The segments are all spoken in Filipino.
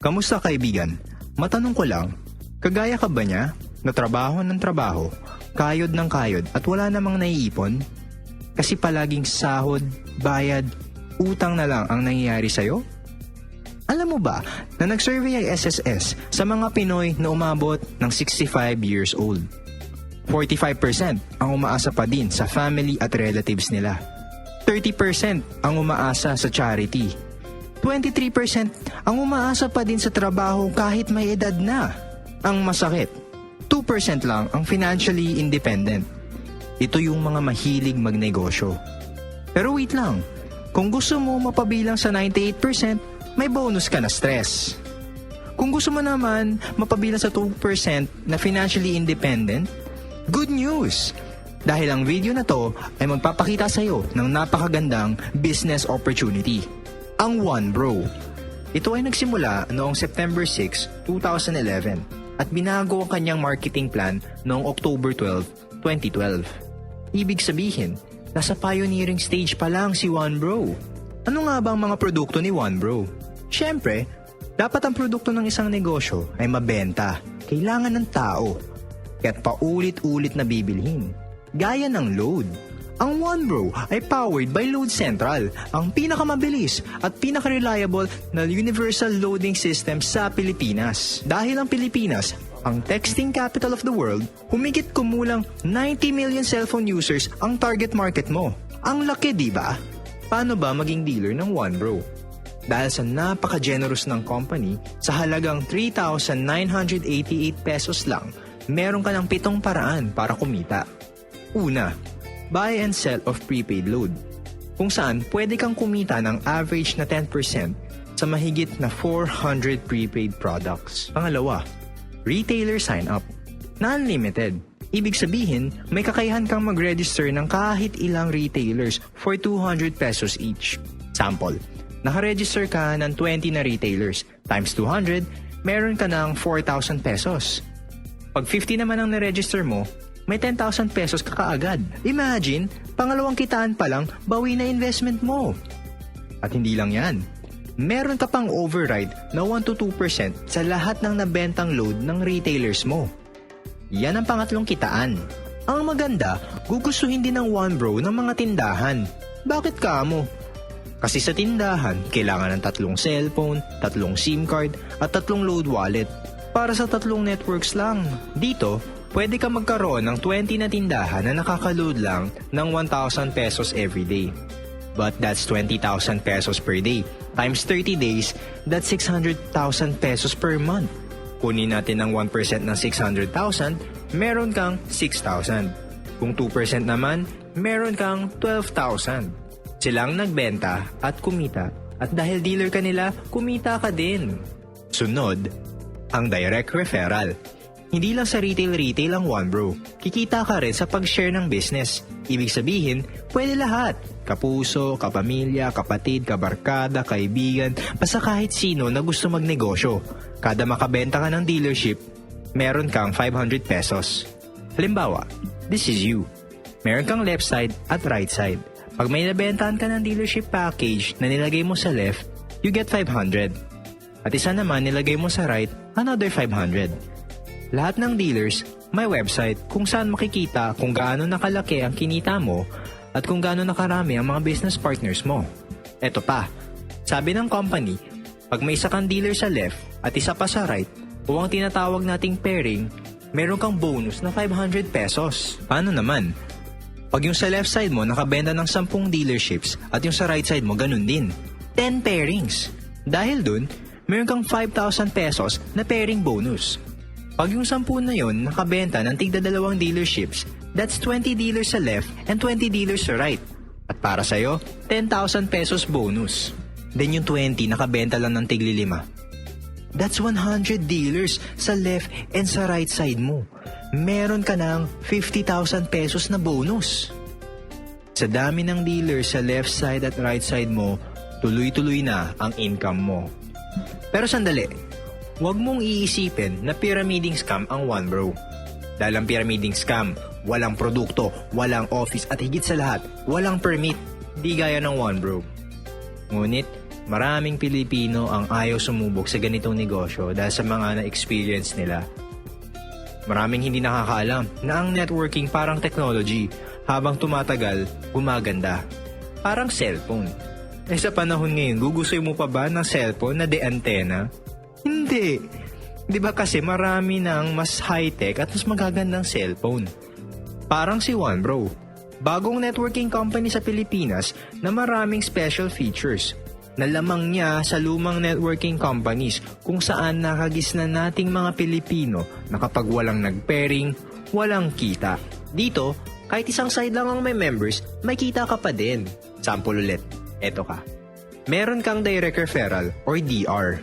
Kamusta kaibigan? Matanong ko lang, kagaya ka ba niya? Na trabaho ng trabaho, kayod ng kayod at wala namang naiipon? Kasi palaging sahod, bayad, utang na lang ang nangyayari sa'yo? Alam mo ba na nag-survey ang SSS sa mga Pinoy na umabot ng 65 years old? 45% ang umaasa pa din sa family at relatives nila. 30% ang umaasa sa charity. 23% ang umaasa pa din sa trabaho kahit may edad na. Ang masakit, 2% lang ang financially independent. Ito yung mga mahilig magnegosyo. Pero wait lang, kung gusto mo mapabilang sa 98%, may bonus ka na stress. Kung gusto mo naman mapabilang sa 2% na financially independent, good news! Dahil ang video na to ay magpapakita sa iyo ng napakagandang business opportunity. Ang One Bro. Ito ay nagsimula noong September 6, 2011 at binago ang kanyang marketing plan noong October 12, 2012. Ibig sabihin, nasa pioneering stage pa lang si One Bro. Ano nga ba ang mga produkto ni One Bro? Siyempre, dapat ang produkto ng isang negosyo ay mabenta. Kailangan ng tao. Kaya't paulit-ulit na bibilhin. Gaya ng load. Ang One Bro ay powered by Load Central, ang pinakamabilis at pinaka-reliable na universal loading system sa Pilipinas. Dahil ang Pilipinas, ang texting capital of the world, humigit kumulang 90 million cellphone users ang target market mo. Ang laki, di ba? Paano ba maging dealer ng One Bro? Dahil sa napaka-generous ng company, sa halagang 3,988 pesos lang, meron ka ng 7 paraan para kumita. Una, buy and sell of prepaid load, kung saan pwede kang kumita ng average na 10% sa mahigit na 400 prepaid products. Pangalawa, retailer sign-up na unlimited. Ibig sabihin, may kakayahan kang mag-register ng kahit ilang retailers for 200 pesos each. Sample, nakaregister ka ng 20 na retailers times 200, meron ka ng 4,000 pesos. Pag 50 naman ang na-register mo, may 10,000 pesos ka kaagad. Imagine, pangalawang kitaan pa lang, bawi na investment mo. At hindi lang yan. Meron ka pang override na 1-2% sa lahat ng nabentang load ng retailers mo. Yan ang pangatlong kitaan. Ang maganda, gugustuhin din ng One Bro ng mga tindahan. Bakit ka mo? Kasi sa tindahan, kailangan ng 3 cellphone, 3 SIM card, at 3 load wallet. Para sa 3 networks lang. Dito, pwede ka magkaroon ng 20 na tindahan na nakaka-load lang ng 1,000 pesos every day. But that's 20,000 pesos per day. Times 30 days, that's 600,000 pesos per month. Kunin natin ang 1% ng 600,000, meron kang 6,000. Kung 2% naman, meron kang 12,000. Silang nagbenta at kumita. At dahil dealer ka nila, kumita ka din. Sunod, ang direct referral. Hindi lang sa retail ang One Bro. Kikita ka rin sa pag-share ng business. Ibig sabihin, pwede lahat. Kapuso, kapamilya, kapatid, kabarkada, kaibigan, basta kahit sino na gusto magnegosyo. Kada makabenta ka ng dealership, meron kang 500 pesos. Halimbawa, this is you. Meron kang left side at right side. Pag may nabentahan ka ng dealership package na nilagay mo sa left, you get 500. At isa naman nilagay mo sa right, another 500. Lahat ng dealers may website kung saan makikita kung gaano nakalaki ang kinita mo at kung gaano nakarami ang mga business partners mo. Eto pa, sabi ng company, pag may isa kang dealer sa left at isa pa sa right o ang tinatawag nating pairing, meron kang bonus na 500 pesos. Paano naman? Pag yung sa left side mo nakabenta ng 10 dealerships at yung sa right side mo ganun din, 10 pairings. Dahil dun, meron kang 5,000 pesos na pairing bonus. Pag yung 10 na yon nakabenta ng tigda 2 dealerships, that's 20 dealers sa left and 20 dealers sa right. At para sa'yo, 10,000 pesos bonus. Then yung 20 nakabenta lang ng tigli 5. That's 100 dealers sa left and sa right side mo. Meron ka ng 50,000 pesos na bonus. Sa dami ng dealers sa left side at right side mo, tuloy-tuloy na ang income mo. Pero sandali, huwag mong iisipin na pyramiding scam ang One Bro. Dahil ang pyramiding scam, walang produkto, walang office at higit sa lahat, walang permit, di gaya ng One Bro. Ngunit, Maraming Pilipino ang ayaw sumubok sa ganitong negosyo dahil sa mga na-experience nila. Maraming hindi nakakaalam na ang networking parang technology, habang tumatagal, gumaganda. Parang cellphone. Sa panahon ngayon, gugustuhin mo pa ba ng cellphone na de-antena? Hindi. Di ba kasi marami ng mas high-tech at mas magagandang cellphone. Parang si OneBro, bagong networking company sa Pilipinas na maraming special features. Nalamang niya sa lumang networking companies kung saan nakagisna nating mga Pilipino na kapag walang nag-pairing, walang kita. Dito, kahit isang side lang ang may members, may kita ka pa din. Sample ulit, eto ka. Meron kang direct referral or DR.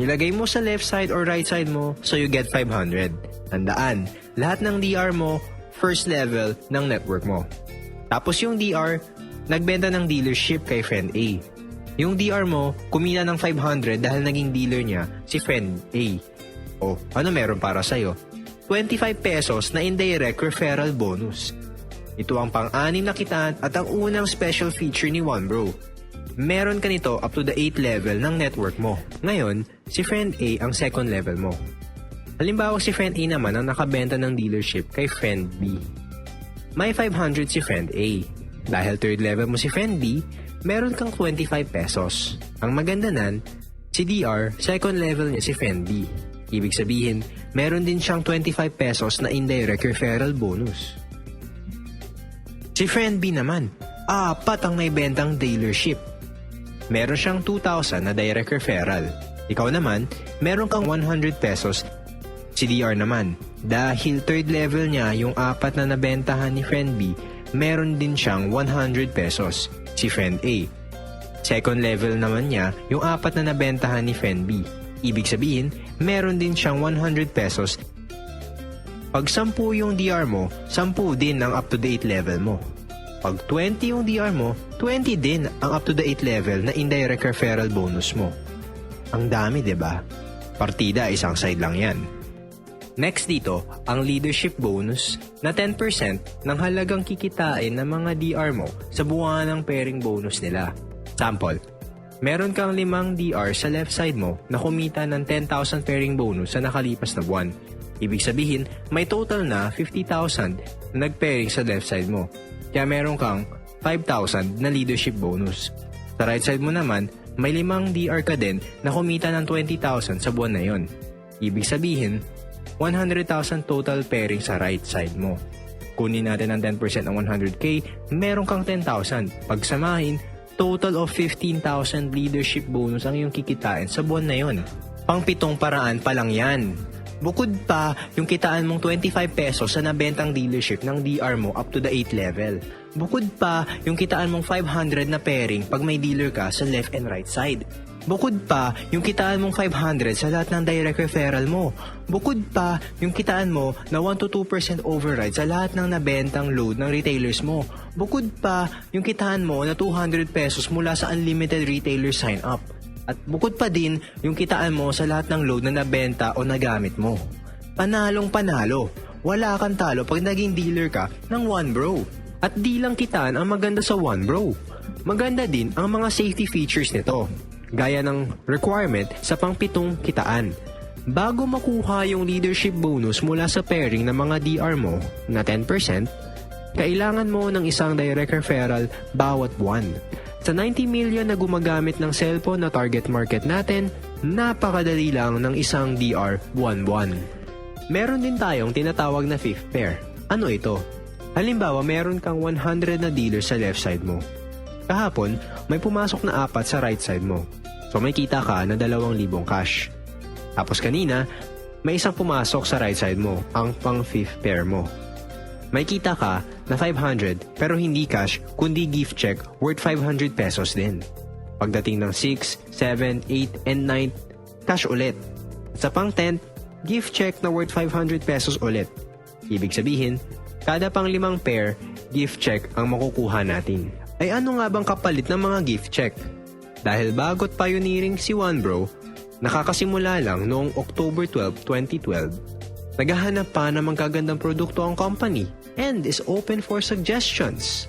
Nilagay mo sa left side or right side mo, so you get 500. Tandaan, lahat ng DR mo, first level ng network mo. Tapos yung DR, nagbenta ng dealership kay friend A. Yung DR mo, kumita ng 500 dahil naging dealer niya si friend A. O, ano meron para sa'yo? 25 pesos na indirect referral bonus. Ito ang pang-anim na kitaan at ang unang special feature ni OneBro. Meron ka nito up to the 8th level ng network mo. Ngayon, si friend A ang second level mo. Halimbawa si friend A naman ang nakabenta ng dealership kay friend B. May 500 si friend A. Dahil third level mo si friend B, meron kang 25 pesos. Ang maganda nan, si DR, second level niya si friend B. Ibig sabihin, meron din siyang 25 pesos na indirect referral bonus. Si friend B naman, 4 ang may bentang dealership. Meron siyang 2,000 na direct referral. Ikaw naman, meron kang 100 pesos. Si DR naman, dahil third level niya yung 4 na nabentahan ni friend B, meron din siyang 100 pesos. Si friend A. Second level naman niya yung 4 na nabentahan ni friend B. Ibig sabihin, meron din siyang 100 pesos. Pag 10 yung DR mo, 10 din ang up-to-date level mo. Pag 20 yung DR mo, 20 din ang up-to-date level na indirect referral bonus mo. Ang dami, diba? Partida, isang side lang yan. Next dito, ang leadership bonus na 10% ng halagang kikitain ng mga DR mo sa buwan ng pairing bonus nila. Sample, meron kang 5 DR sa left side mo na kumita ng 10,000 pairing bonus sa nakalipas na buwan. Ibig sabihin, may total na 50,000 na nag-pairing sa left side mo. Kaya meron kang 5,000 na leadership bonus. Sa right side mo naman, may 5 DR ka din na kumita ng 20,000 sa buwan na yon. Ibig sabihin, 100,000 total pairing sa right side mo. Kunin natin ang 10% ng 100k, meron kang 10,000. Pagsamahin, total of 15,000 leadership bonus ang iyong kikitain sa buwan na yon. Pang-7 paraan pa lang yan. Bukod pa, yung kitaan mong 25 pesos sa nabentang dealership ng DR mo up to the 8th level. Bukod pa, yung kitaan mong 500 na pairing pag may dealer ka sa left and right side. Bukod pa, yung kitaan mong 500 sa lahat ng direct referral mo. Bukod pa, yung kitaan mo na 1-2% override sa lahat ng nabentang load ng retailers mo. Bukod pa, yung kitaan mo na 200 pesos mula sa unlimited retailer sign-up. At bukod pa din, yung kitaan mo sa lahat ng load na nabenta o nagamit mo. Panalong panalo. Wala kang talo pag naging dealer ka ng OneBro. At di lang kitaan ang maganda sa OneBro. Maganda din ang mga safety features nito. Gaya ng requirement sa pang-7 kitaan. Bago makuha yung leadership bonus mula sa pairing ng mga DR mo na 10%, kailangan mo ng isang direct referral bawat buwan. Sa 90 million na gumagamit ng cellphone na target market natin, napakadali lang ng isang DR buwan-buwan. Meron din tayong tinatawag na fifth pair. Ano ito? Halimbawa, meron kang 100 na dealer sa left side mo. Kahapon, may pumasok na 4 sa right side mo. So may kita ka na 2,000 cash. Tapos kanina, may isang pumasok sa right side mo, ang pang fifth pair mo. May kita ka na 500 pero hindi cash kundi gift check worth 500 pesos din. Pagdating ng 6, 7, 8, and 9, cash ulit. Sa pang 10, gift check na worth 500 pesos ulit. Ibig sabihin, kada pang 5 pair, gift check ang makukuha natin. Ay ano nga bang kapalit ng mga gift check? Dahil bago't pioneering si OneBro, nakakasimula lang noong October 12, 2012, naghahanap pa ng magagandang produkto ang company and is open for suggestions.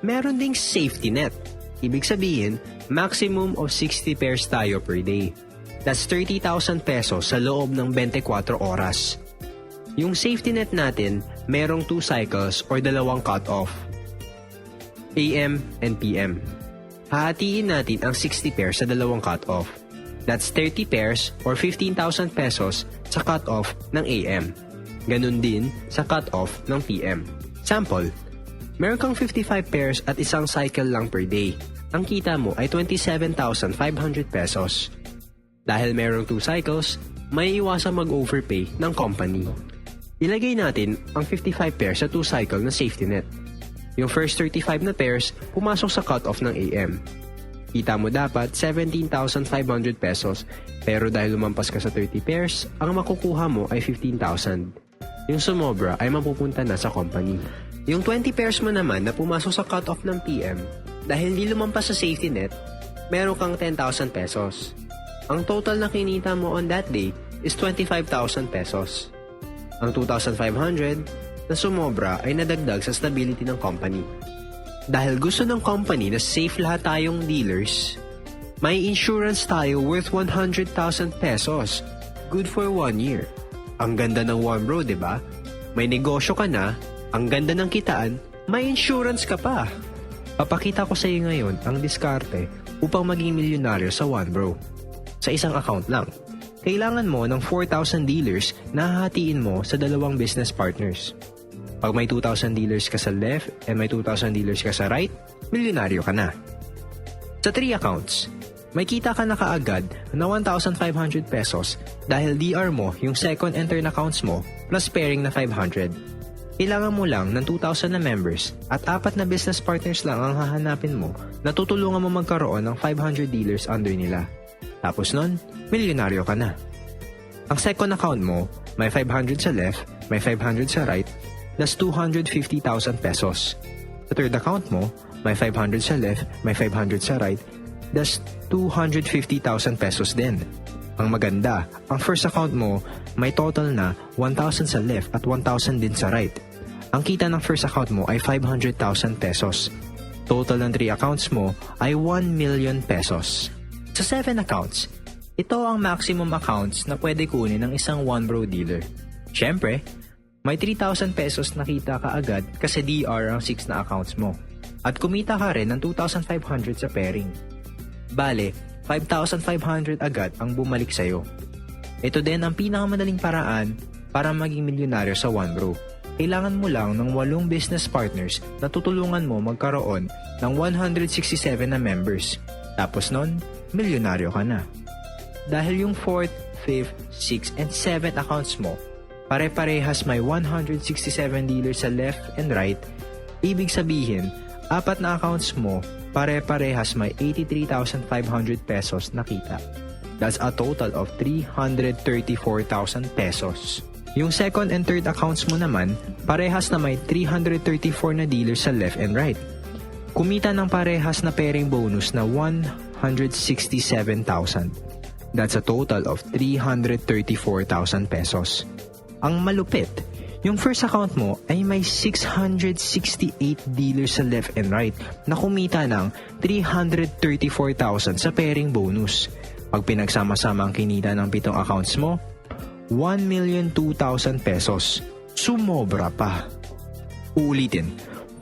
Meron ding safety net. Ibig sabihin, maximum of 60 pairs tayo per day. That's 30,000 pesos sa loob ng 24 oras. Yung safety net natin, merong 2 cycles or dalawang cut-off. AM and PM. Hahatiin natin ang 60 pairs sa dalawang cut-off. That's 30 pairs or 15,000 pesos sa cut-off ng AM. Ganun din sa cut-off ng PM. Sample, meron kang 55 pairs at isang cycle lang per day. Ang kita mo ay 27,500 pesos. Dahil merong 2 cycles, may iwasang mag-overpay ng company. Ilagay natin ang 55 pairs sa 2 cycle na safety net. Yung first 35 na pairs, pumasok sa cut-off ng AM. Kita mo dapat 17,500 pesos, pero dahil lumampas ka sa 30 pairs, ang makukuha mo ay 15,000. Yung sumobra ay mapupunta na sa company. Yung 20 pairs mo naman na pumasok sa cut-off ng PM, dahil hindi lumampas sa safety net, meron kang 10,000 pesos. Ang total na kinita mo on that day is 25,000 pesos. Ang 2,500 na sumobra ay nadagdag sa stability ng company. Dahil gusto ng company na safe lahat tayong dealers, may insurance tayo worth 100,000 pesos. Good for 1 year. Ang ganda ng One Bro, diba? May negosyo ka na, ang ganda ng kitaan, may insurance ka pa. Papakita ko sa iyo ngayon ang diskarte upang maging milyonaryo sa One Bro. Sa isang account lang. Kailangan mo ng 4,000 dealers na hahatiin mo sa dalawang business partners. Pag may 2,000 dealers ka sa left and may 2,000 dealers ka sa right, milyonaryo ka na. Sa 3 accounts, may kita ka na kaagad na 1,500 pesos dahil DR mo yung second and third accounts mo plus pairing na 500. Kailangan mo lang ng 2,000 na members at 4 na business partners lang ang hahanapin mo na tutulungan mo magkaroon ng 500 dealers under nila. Tapos nun, milyonaryo ka na. Ang second account mo, may 500 sa left, may 500 sa right, that's 250,000 pesos. Sa third account mo, may 500 sa left, may 500 sa right, that's 250,000 pesos din. Ang maganda, ang first account mo, may total na 1,000 sa left at 1,000 din sa right. Ang kita ng first account mo ay 500,000 pesos. Total ng 3 accounts mo ay 1 million pesos. Sa 7 accounts, ito ang maximum accounts na pwede kunin ng isang One Bro dealer. Siyempre, may 3,000 pesos na kita ka agad kasi DR ang 6 na accounts mo. At kumita ka rin ng 2,500 sa pairing. Bale, 5,500 agad ang bumalik sa'yo. Ito din ang pinakamadaling paraan para maging milyonaryo sa One Bro. Kailangan mo lang ng 8 business partners na tutulungan mo magkaroon ng 167 na members. Tapos nun, milyonaryo ka na. Dahil yung 4th, 5th, 6th, and 7th accounts mo, pare-parehas may 167 dealers sa left and right, ibig sabihin, 4 na accounts mo, pare-parehas may 83,500 pesos na kita. That's a total of 334,000 pesos. Yung second and third accounts mo naman, parehas na may 334 na dealers sa left and right. Kumita ng parehas na pairing bonus na 167,000. That's a total of 334,000 pesos. Ang malupit, yung first account mo ay may 668 dealers sa left and right na kumita ng 334,000 sa pairing bonus. Pag pinagsama-sama ang kinita ng 7 accounts mo, 1,02,000 pesos. Sumobra pa. Uulitin,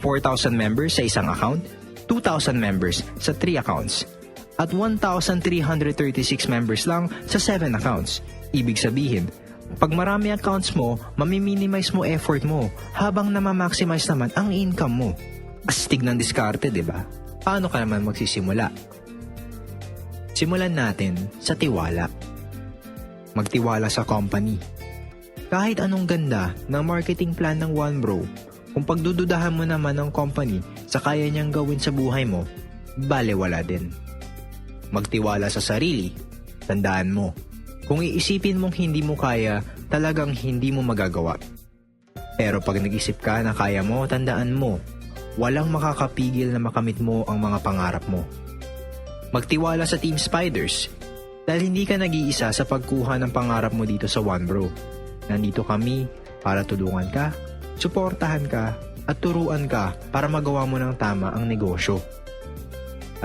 4,000 members sa isang account, 2,000 members sa 3 accounts, at 1,336 members lang sa 7 accounts. Ibig sabihin, pag marami accounts mo, mamiminimize mo effort mo habang namamaximize naman ang income mo. Astig ng diskarte, diba? Paano ka naman magsisimula? Simulan natin sa tiwala. Magtiwala sa company. Kahit anong ganda ng marketing plan ng One Bro, kung pagdududahan mo naman ng company sa kaya niyang gawin sa buhay mo, balewala din. Magtiwala sa sarili. Tandaan mo, kung iisipin mong hindi mo kaya, talagang hindi mo magagawa. Pero pag nag-isip ka na kaya mo, tandaan mo, walang makakapigil na makamit mo ang mga pangarap mo. Magtiwala sa Team Spiders. Dahil hindi ka nag-iisa sa pagkuha ng pangarap mo dito sa One Bro. Nandito kami para tulungan ka, suportahan ka, at turuan ka para magawa mo ng tama ang negosyo.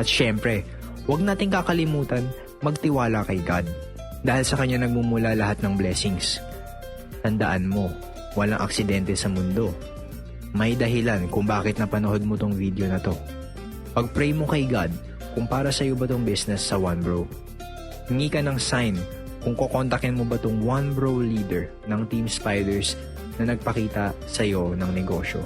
At syempre, Huwag nating kakalimutan magtiwala kay God dahil sa Kanya nagmumula lahat ng blessings. Tandaan mo, walang aksidente sa mundo. May dahilan kung bakit napanood mo tong video na to. Pag-pray mo kay God kung para sa'yo ba tong business sa One Bro. Hingi ka ng sign kung kukontakin mo ba tong One Bro leader ng Team Spiders na nagpakita sa'yo ng negosyo.